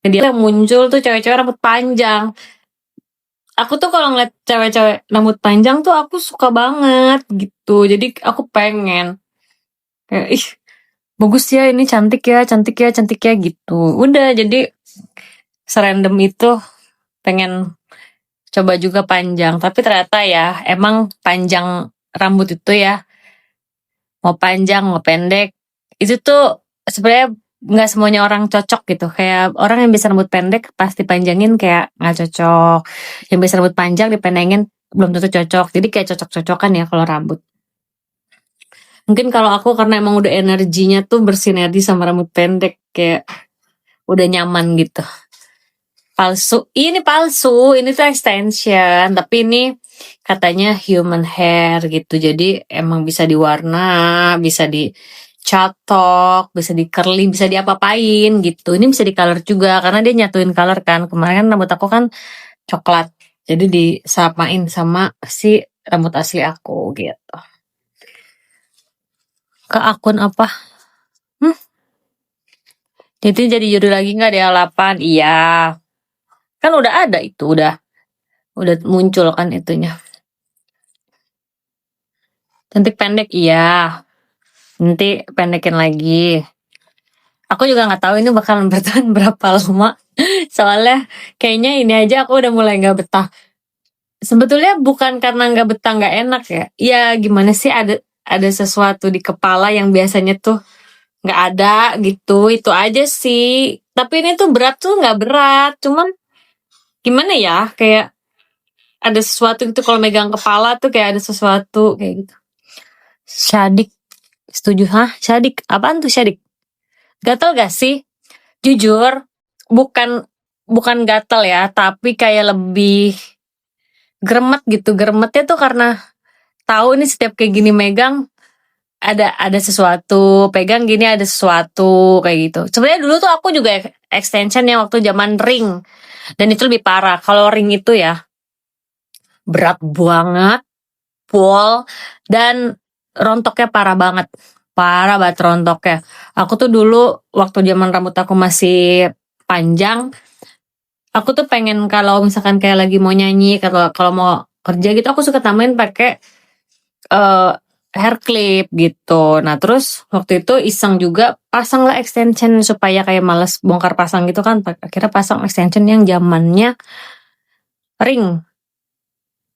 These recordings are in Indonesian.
Dia yang muncul tuh cewek-cewek rambut panjang. Aku tuh kalau ngeliat cewek-cewek rambut panjang tuh aku suka banget gitu. Jadi aku pengen kayak ih bagus ya ini cantik ya cantik ya cantik ya gitu. Udah jadi serandom itu pengen coba juga panjang. Tapi ternyata ya emang panjang rambut itu ya mau panjang mau pendek itu tuh sebenarnya nggak semuanya orang cocok gitu. Kayak orang yang bisa rambut pendek pasti panjangin kayak nggak cocok, yang bisa rambut panjang dipendengin belum tentu cocok. Jadi kayak cocok-cocokan ya kalau rambut. Mungkin kalau aku karena emang udah energinya tuh bersinergi sama rambut pendek kayak udah nyaman gitu. Palsu, ini tuh extension, tapi ini katanya human hair gitu. Jadi emang bisa diwarna, bisa dicatok, bisa di curly, bisa diapa-apain gitu. Ini bisa di color juga karena dia nyatuin color kan. Kemarin kan rambut aku kan coklat, jadi disamain sama si rambut asli aku gitu. Ke akun apa? Jadi juri lagi nggak di A8? Iya. Kan udah ada itu, udah muncul kan itunya. Cantik pendek, iya. Nanti pendekin lagi. Aku juga nggak tahu ini bakalan bertahan berapa lama. Soalnya kayaknya ini aja aku udah mulai nggak betah. Sebetulnya bukan karena nggak betah nggak enak ya. Ya gimana sih ada sesuatu di kepala yang biasanya tuh nggak ada gitu. Itu aja sih. Tapi ini tuh berat tuh nggak berat. Cuman gimana ya kayak ada sesuatu gitu kalau megang kepala tuh kayak ada sesuatu kayak gitu. Syadik setuju Syadik apaan tuh Syadik? Gatel gak sih? Jujur bukan gatel ya, tapi kayak lebih gremet gitu. Gremetnya tuh karena tahu ini setiap kayak gini megang ada sesuatu, pegang gini ada sesuatu kayak gitu. Sebenarnya dulu tuh aku juga extension yang waktu zaman ring dan itu lebih parah. Kalau ring itu ya berat banget, pol dan rontoknya parah banget rontoknya. Aku tuh dulu waktu zaman rambut aku masih panjang, aku tuh pengen kalau misalkan kayak lagi mau nyanyi, kalau mau kerja gitu, aku suka tambahin pakai hair clip gitu. Nah terus waktu itu iseng juga pasang lah extension supaya kayak males bongkar pasang gitu kan. Akhirnya pasang extension yang zamannya ring.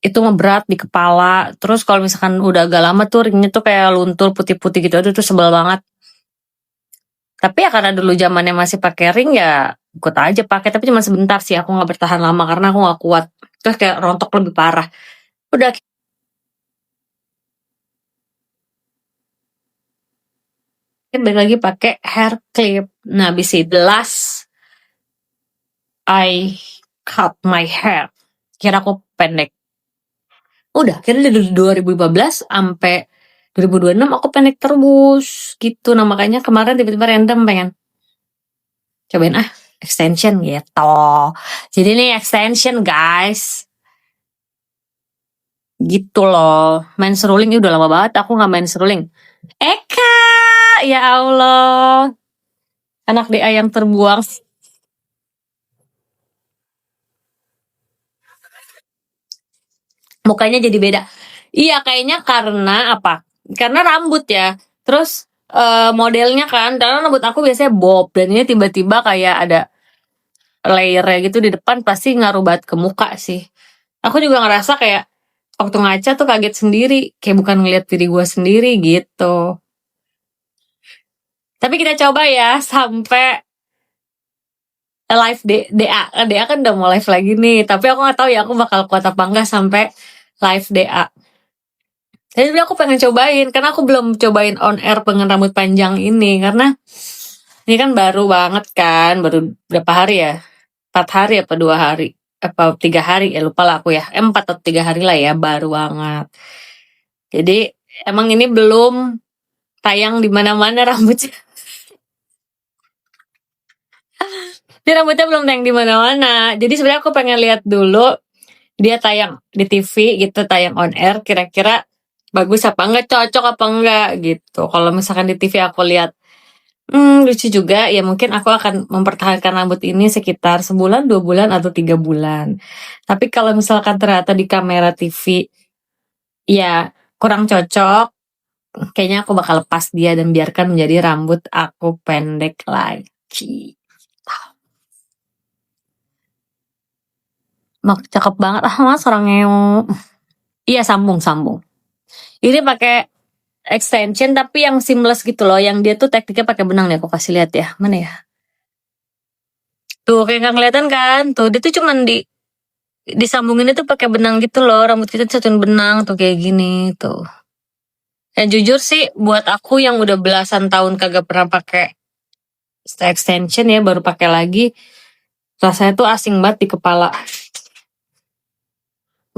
Itu ngeberat di kepala. Terus kalau misalkan udah agak lama tuh ringnya tuh kayak luntur putih-putih gitu. Aduh tuh sebel banget. Tapi ya karena dulu zamannya masih pakai ring ya ikut aja pakai. Tapi cuma sebentar sih, aku nggak bertahan lama karena aku nggak kuat. Terus kayak rontok lebih parah. Udah balik lagi pakai hair clip. Nah habis itu last I cut my hair. Kira aku pendek. Udah, kira dari 2015 sampai 2026 aku pendek terus gitu. Nah makanya kemarin tiba-tiba random pengen cobain extension gitu. Jadi ini extension guys. Gitu loh. Main seruling udah lama banget aku gak main seruling. Eka, ya Allah. Anak DA yang terbuang. Mukanya jadi beda. Iya kayaknya karena apa? Karena rambut ya. Terus modelnya kan, karena rambut aku biasanya bob dan ini tiba-tiba kayak ada layernya gitu di depan, pasti ngaruh banget ke muka sih. Aku juga ngerasa kayak waktu ngaca tuh kaget sendiri, kayak bukan ngeliat diri gue sendiri gitu. Tapi kita coba ya sampai live DA kan udah mau live lagi nih. Tapi aku nggak tahu ya aku bakal kuat apa enggak sampai live DA. Jadi aku pengen cobain, karena aku belum cobain on air pengen rambut panjang ini, karena ini kan baru banget kan, baru berapa hari ya? 4 hari apa 2 hari? Apa 3 hari? Ya lupa lah aku ya. 4 atau 3 hari lah ya, baru banget. Jadi emang ini belum tayang di mana-mana rambutnya. Ini rambutnya belum tayang di mana-mana. Jadi sebenarnya aku pengen lihat dulu dia tayang di TV gitu, tayang on air, kira-kira bagus apa enggak, cocok apa enggak gitu. Kalau misalkan di TV aku lihat Lucu juga, ya mungkin aku akan mempertahankan rambut ini sekitar sebulan, 2 bulan, atau 3 bulan. Tapi kalau misalkan ternyata di kamera TV, ya kurang cocok, kayaknya aku bakal lepas dia dan biarkan menjadi rambut aku pendek lagi. Mak, cakep banget. Mas orangnya. Iya, sambung. Ini pakai extension tapi yang seamless gitu loh, yang dia tuh tekniknya pakai benang nih, aku kasih lihat ya. Mana ya? Tuh, kayak nggak kelihatan kan? Tuh, dia tuh cuman disambungin itu pakai benang gitu loh, rambut kita disatuin benang tuh kayak gini tuh. Jujur sih buat aku yang udah belasan tahun kagak pernah pakai extension ya, baru pakai lagi, rasanya tuh asing banget di kepala.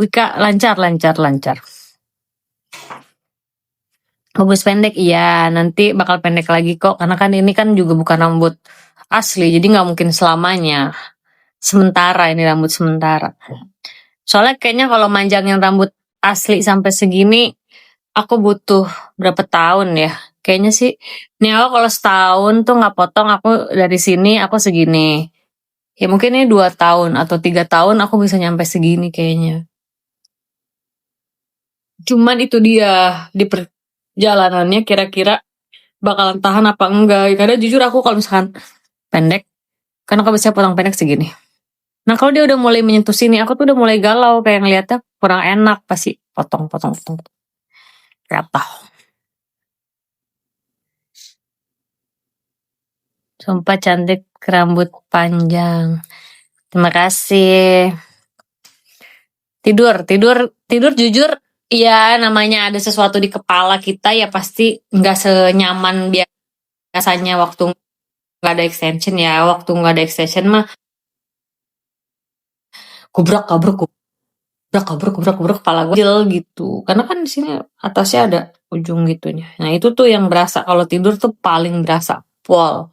Wika, lancar. Bagus pendek, iya. Nanti bakal pendek lagi kok, karena kan ini kan juga bukan rambut asli, jadi nggak mungkin selamanya. Sementara, ini rambut sementara. Soalnya kayaknya kalau manjangin rambut asli sampai segini, aku butuh berapa tahun ya? Kayaknya sih, nih aku kalau setahun tuh nggak potong, aku dari sini aku segini. Ya mungkin ini 2 tahun atau 3 tahun aku bisa nyampe segini kayaknya. Cuman itu dia, di perjalanannya kira-kira bakalan tahan apa enggak. Karena jujur aku kalau misalkan pendek, kan aku bisa potong pendek segini. Nah kalau dia udah mulai menyentuh sini, aku tuh udah mulai galau, kayak ngeliatnya kurang enak, pasti potong. Gatal. Sumpah cantik, rambut panjang. Terima kasih. Tidur jujur, ya namanya ada sesuatu di kepala kita ya pasti nggak senyaman biasanya waktu nggak ada extension ya. Waktu nggak ada extension mah kubrak kubrak kepala gue gitu. Karena kan di sini atasnya ada ujung gitunya. Nah itu tuh yang berasa kalau tidur tuh paling berasa pol.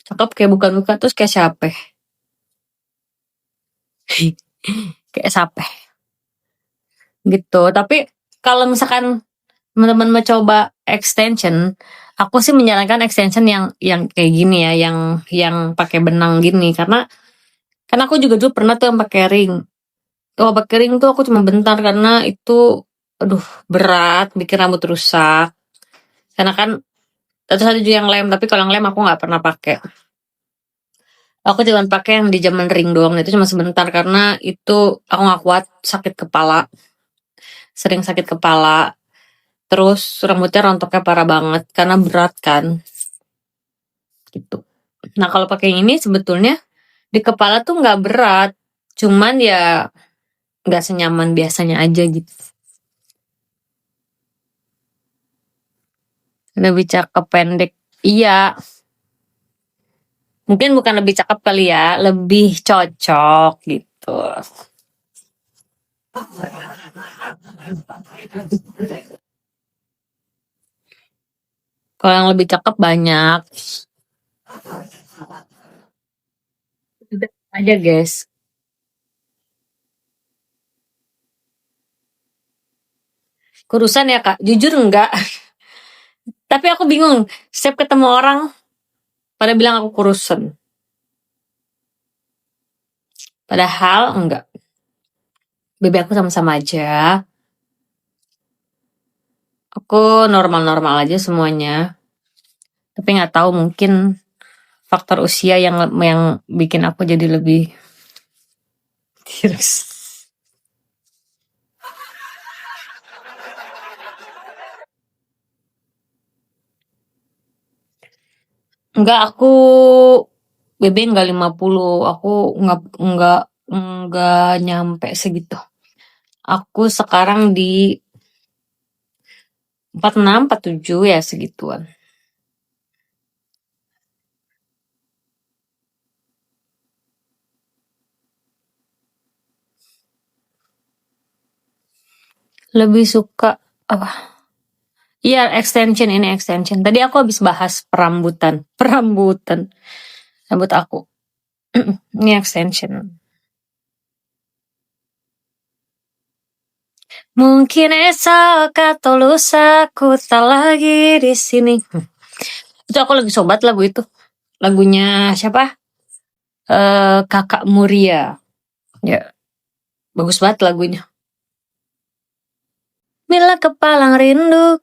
Cakep kayak bukan terus kayak siapa? Kayak siapa? Gitu. Tapi kalau misalkan teman-teman mencoba extension, aku sih menyarankan extension yang kayak gini ya, yang pakai benang gini, karena kan aku juga dulu pernah tuh yang pakai ring. Kalau pakai ring tuh aku cuma bentar karena itu aduh berat, bikin rambut rusak. Karena kan terus ada juga yang lem, tapi kalau yang lem aku nggak pernah pakai. Aku cuma pakai yang di zaman ring doang, itu cuma sebentar karena itu aku nggak kuat, sakit kepala, sering sakit kepala. Terus rambutnya rontoknya parah banget karena berat kan, gitu. Nah kalau pakai ini sebetulnya di kepala tuh nggak berat, cuman ya nggak senyaman biasanya aja gitu. Lebih cakep pendek, iya. Mungkin bukan lebih cakep kali ya, lebih cocok gitu. Kalau yang lebih cakep banyak. Udah aja guys. Kurusan ya kak? Jujur enggak. Tapi aku bingung. Setiap ketemu orang pada bilang aku kurusan. Padahal enggak. Baby aku sama-sama aja. Aku normal-normal aja semuanya. Tapi nggak tahu mungkin faktor usia yang bikin aku jadi lebih tirus. Enggak, aku BB enggak 50, aku enggak nyampe segitu. Aku sekarang di 46, 47 ya segituan. Lebih suka apa? Iya, ini extension. Tadi aku habis bahas perambutan. Rambut aku. Ini extension. Mungkin esok atau lusa ku tak lagi di sini. Itu aku lagi sobat lagu itu. Lagunya siapa? Kakak Muria. Ya, bagus banget lagunya. Bila kepalang rindu